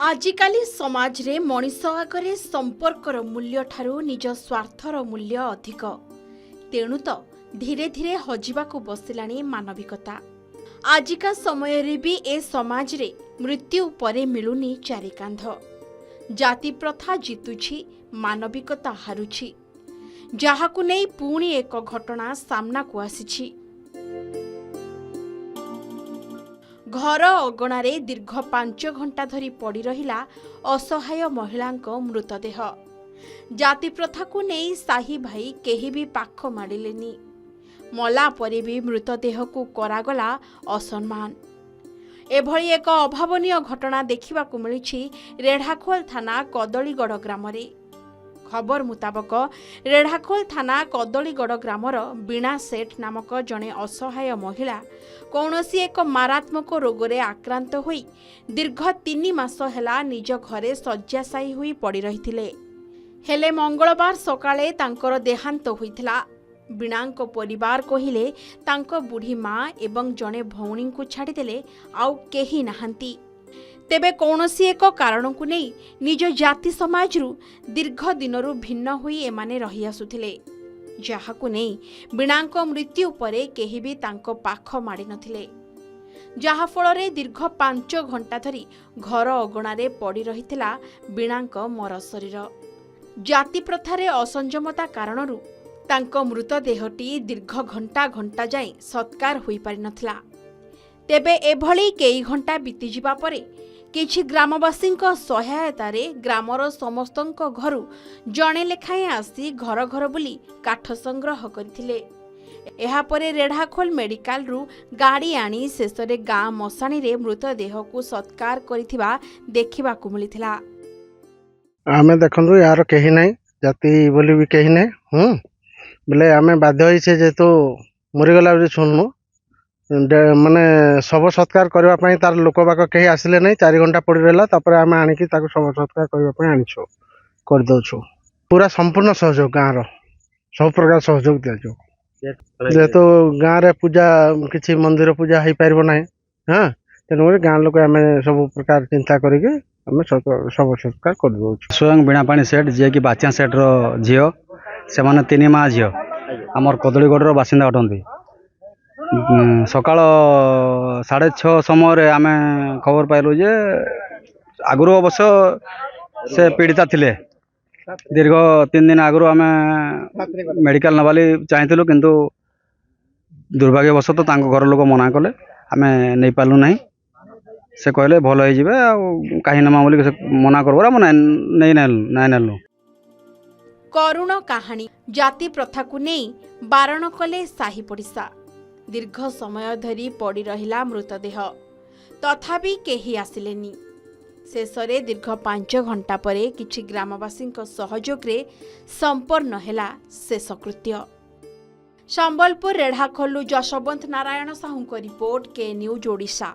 आजिकाली समाज रे मनीष आगरे संपर्कर मूल्य ठारू निज स्वार्थर मूल्य अधिक तेणु तो धीरे धीरे हजिबाकू बसिलाणी मानविकता। आजिका समय रे भी ए समाज रे मृत्यु परे मिलुनी चारिकांध। जाति प्रथा जितुछि, मानविकता हारुछि, जहाकू नै पुणी एक घटना सामना को आसिछि। घर अगणारे दीर्घ 5 घंटा धरी पड़ी रहिला असहाय महिलांको मृतदेह। जाति प्रथा को नहीं साही भाई केही भी पाख माडिलेनी। मला परे भी मृतदेह को करागला असम्मान। एभली एक अभावनीय घटना देखिबाकू मिलिछि रेढ़ाखोल थाना कदलीगढ़ ग्राम रे। खबर मुताबक रेढ़ाखोल थाना कदलीगढ़ ग्रामर बीणा सेठ नामक जड़े असहाय महिला कौनसी एक मारात्मक रोगरे आक्रांत होई दीर्घ 3 मास हेला निज घरे शय्याशायी होई पड़ी रहिथिले। हेले मंगलवार सकाळे तांकर देहांत होइथिला। बीणांको परिवार कहिले तांको बुढ़ी माँ एवं जड़े भौणी को छाड़ीदेले आउ केही नाहांती। तेबे कौनसी एक कारण को नहीं निज जाति समाजरू दीर्घ दिनरू भिन्न हुई एमाने रही आसुथिले, जहाकू नहीं बीणांको मृत्यु परे केही भी तांको पाख माड़ी नथिले, जहा फଳରେ दीर्घ 5 घंटा धरी घर अगणारे पड़ी रहिथिला बीणांको मर शरीर। जाति प्रथारे असंजमता कारणरू तांको मृतदेहटी दीर्घ घंटा घंटा जाए सत्कार होई पारि नथिला। तेबे एभली केई घंटा बीती जिबा परे किछि ग्रामवासी सहायतारे ग्रामर समस्तंक घरु जणे लेखाएं आसी घर घर बुली काठ संग्रह करथिले। एहा परे रेढ़ाखोल मेडिकल रु गाड़ी आनी शेषरे गाँ मशाणी रे मृतदेह को सत्कार करिथिबा देखिबाकू मिलिथिला। आमे देखनु यार केही नै जाति बोली भी केही नै बोले आमे बाध्य होई छे जे तो मरि गला जे सुननु माने शव सत्कार करबा पई तार लोक बाक केही आसिले नै। 4 घंटा पड़ी रहला तापर आमे आनी कि ताको शव सत्कार करबा पई आनिछो कर दोछो। पूरा संपूर्ण सहयोग गाँर सब प्रकार सहयोग दिया जे तो गाँ रे पूजा किछि मंदिर पूजा हई पारबो नै। हां तेनु गाँ लोक आमे सब प्रकार चिंता करिके आमे शव सत्कार कर दोछो। स्वयं बीणापाणी सेठ जे कि बाच्या सेठ रो झियो से माने 3 माँ झियो हमर कदलीगढ़ रो बासिंदा अटंती। सकाळ 6:30 समय आमे खबर पाइलु जे आगुरो अवश्य से पीड़िता थिले। दीर्घ 3 दिन आगुरो आमे मेडिकल नबाली चाहिथिलु किंतु दुर्भाग्यवशत तांको घर लोक मना कले आमे नै पालु नै। से कहले भल हो जिवे आ काहे नमा बोली मना करबो हम नै नेलु। करुण कहानी। जाति प्रथा को नहीं बारण कले साही पड़िशा। दीर्घ समय धरी पड़ी रहिला मृतदेह, तथापि केही आसिलेनी। शेषरे दीर्घ 5 घंटा परे किछि ग्रामवासी सहयोग रे संपन्न हेला शेषकृत्य। संबलपुर रेढ़ाखोलु जशवंत नारायण साहू रिपोर्ट के न्यूज ओडिशा।